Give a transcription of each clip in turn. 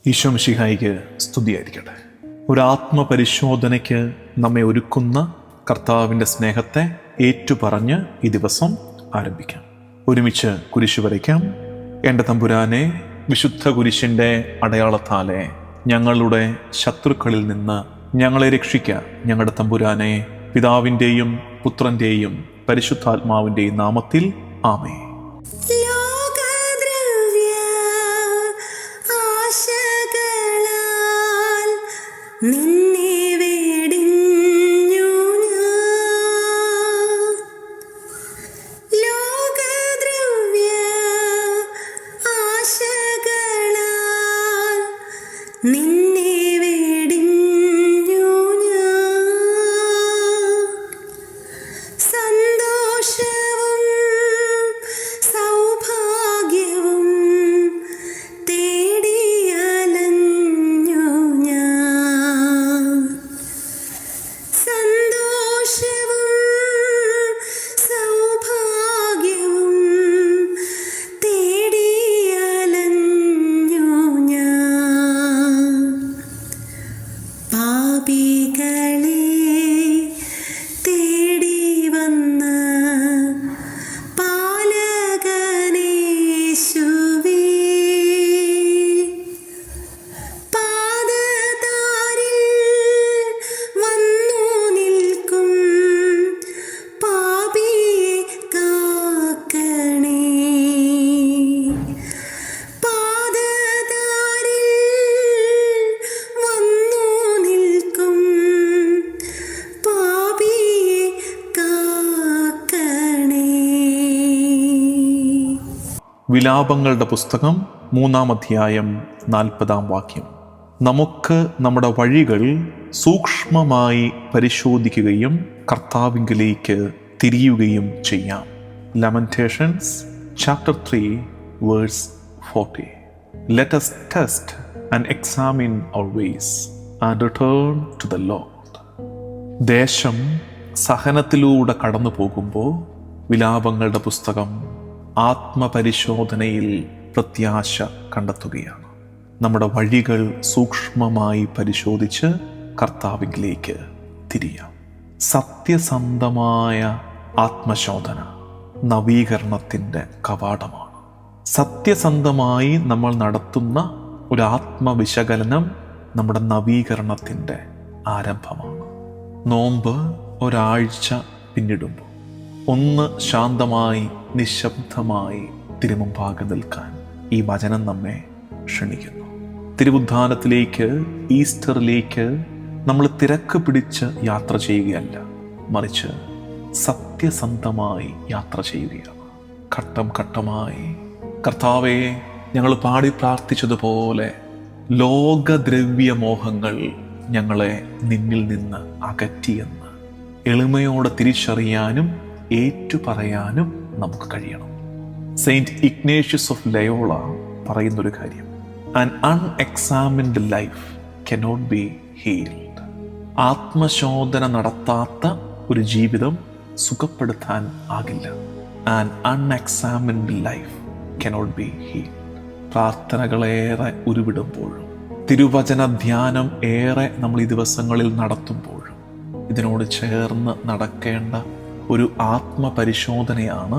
ഈശോ മിശിഹായിക്ക് സ്തുതിയായിരിക്കട്ടെ. ഒരു ആത്മപരിശോധനയ്ക്ക് നമ്മെ ഒരുക്കുന്ന കർത്താവിൻ്റെ സ്നേഹത്തെ ഏറ്റുപറഞ്ഞ് ഈ ദിവസം ആരംഭിക്കാം. ഒരുമിച്ച് കുരിശ് വരയ്ക്കാം. എൻ്റെ തമ്പുരാനെ, വിശുദ്ധ കുരിശിൻ്റെ അടയാളത്താലെ ഞങ്ങളുടെ ശത്രുക്കളിൽ നിന്ന് ഞങ്ങളെ രക്ഷിക്കുക. ഞങ്ങളുടെ തമ്പുരാനെ, പിതാവിൻ്റെയും പുത്രൻ്റെയും പരിശുദ്ധാത്മാവിൻ്റെയും നാമത്തിൽ ആമേൻ. നിന്നെ വേടിഞ്ഞു ലോകദ്രവ്യ ആശകളാൽ നിന്നെ വേടിഞ്ഞു സന്തോഷവും സൗഭാഗ്യവും വിലാപങ്ങളുടെ പുസ്തകം 3-ാം അധ്യായം 40-ാം വാക്യം. നമുക്ക് നമ്മുടെ വഴികൾ സൂക്ഷ്മമായി പരിശോധിക്കുകയും കർത്താവിങ്കിലേക്ക് തിരിയുകയും ചെയ്യാം. Lamentations chapter 3 verse 40. Let us test and examine our ways and return to the Lord. ദേശം സഹനത്തിലൂടെ കടന്നു പോകുമ്പോൾ വിലാപങ്ങളുടെ പുസ്തകം ആത്മപരിശോധനയിൽ പ്രത്യാശ കണ്ടെത്തുകയാണ്. നമ്മുടെ വഴികൾ സൂക്ഷ്മമായി പരിശോധിച്ച് കർത്താവിലേക്ക് തിരിയാം. സത്യസന്ധമായ ആത്മശോധന നവീകരണത്തിൻ്റെ കവാടമാണ്. സത്യസന്ധമായി നമ്മൾ നടത്തുന്ന ഒരു ആത്മവിശകലനം നമ്മുടെ നവീകരണത്തിൻ്റെ ആരംഭമാണ്. നോമ്പ് ഒരാഴ്ച പിന്നിടുമ്പോൾ ഒന്ന് ശാന്തമായി നിശബ്ദമായി തിരുമുമ്പാകെ നിൽക്കാൻ ഈ വചനം നമ്മെ ക്ഷണിക്കുന്നു. തിരുവുദ്ധാനത്തിലേക്ക്, ഈസ്റ്ററിലേക്ക് നമ്മൾ തിരക്ക് പിടിച്ച് യാത്ര ചെയ്യുകയല്ല, മറിച്ച് സത്യസന്ധമായി യാത്ര ചെയ്യുകയാണ്. ഘട്ടം ഘട്ടമായി കർത്താവേ, ഞങ്ങൾ പാടി പ്രാർത്ഥിച്ചതുപോലെ ലോകദ്രവ്യ മോഹങ്ങൾ ഞങ്ങളെ നിന്നിൽ നിന്ന് അകറ്റിയെന്ന് എളിമയോടെ തിരിച്ചറിയാനും ഏറ്റുപറയാനും നമുക്ക് കഴിയണം. സെയിന്റ് ഇഗ്നേഷ്യസ് ഓഫ് ലയോള പറയുന്നൊരു കാര്യം, an unexamined life cannot be healed. ആത്മശോധന നടത്താത്ത ഒരു ജീവിതം സുഖപ്പെടുത്താൻ ആകില്ല. An unexamined life cannot be healed. പ്രാർത്ഥനകളേറെ ഉരുവിടുമ്പോഴും തിരുവചന ധ്യാനം ഏറെ നമ്മൾ ഈ ദിവസങ്ങളിൽ നടത്തുമ്പോഴും ഇതിനോട് ചേർന്ന് നടക്കേണ്ട ഒരു ആത്മപരിശോധനയാണ്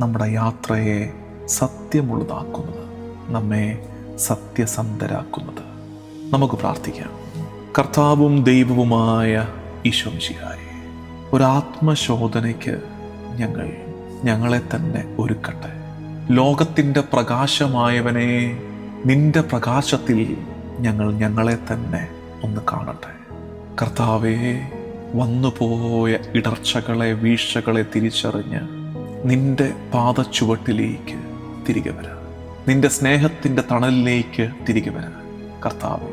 നമ്മുടെ യാത്രയെ സത്യമുള്ളതാക്കുന്നത്, നമ്മെ സത്യസന്ധരാക്കുന്നത്. നമുക്ക് പ്രാർത്ഥിക്കാം. കർത്താവും ദൈവവുമായ ഈശോ മിശിഹായേ, ഒരാത്മശോധനയ്ക്ക് ഞങ്ങളെ തന്നെ ഒരുക്കട്ടെ. ലോകത്തിൻ്റെ പ്രകാശമായവനെ, നിന്റെ പ്രകാശത്തിൽ ഞങ്ങളെ തന്നെ ഒന്ന് കാണട്ടെ. കർത്താവേ, വന്നുപോയ ഇടർച്ചകളെ, വീഴ്ചകളെ തിരിച്ചറിഞ്ഞ് നിന്റെ പാദച്ചുവട്ടിലേക്ക് തിരികെ വരാം. നിന്റെ സ്നേഹത്തിൻ്റെ തണലിലേക്ക് തിരികെ വരാം. കർത്താവേ,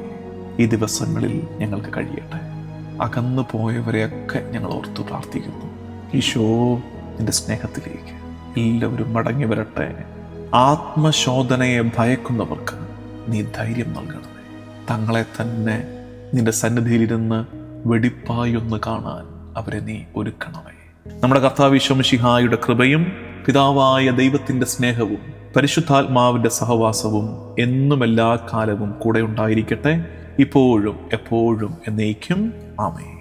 ഈ ദിവസങ്ങളിൽ ഞങ്ങൾക്ക് കഴിയട്ടെ. അകന്നു പോയവരെയൊക്കെ ഞങ്ങൾ ഓർത്തു പ്രാർത്ഥിക്കുന്നു. ഈശോ, നിന്റെ സ്നേഹത്തിലേക്ക് എല്ലാവരും മടങ്ങി വരട്ടെ. ആത്മശോധനയെ ഭയക്കുന്നവർക്ക് നീ ധൈര്യം നൽകണമേ. തങ്ങളെ തന്നെ നിന്റെ സന്നിധിയിലിരുന്ന് വെടിപ്പായി ഒന്ന് കാണാൻ അവരെ നീ ഒരുക്കണമേ. നമ്മുടെ കർത്താവ് ഈശോ മിശിഹായുടെ കൃപയും പിതാവായ ദൈവത്തിൻ്റെ സ്നേഹവും പരിശുദ്ധാത്മാവിൻ്റെ സഹവാസവും എന്നും എല്ലാ കാലവും കൂടെ ഉണ്ടായിരിക്കട്ടെ, ഇപ്പോഴും എപ്പോഴും എന്നേക്കും. ആമേൻ.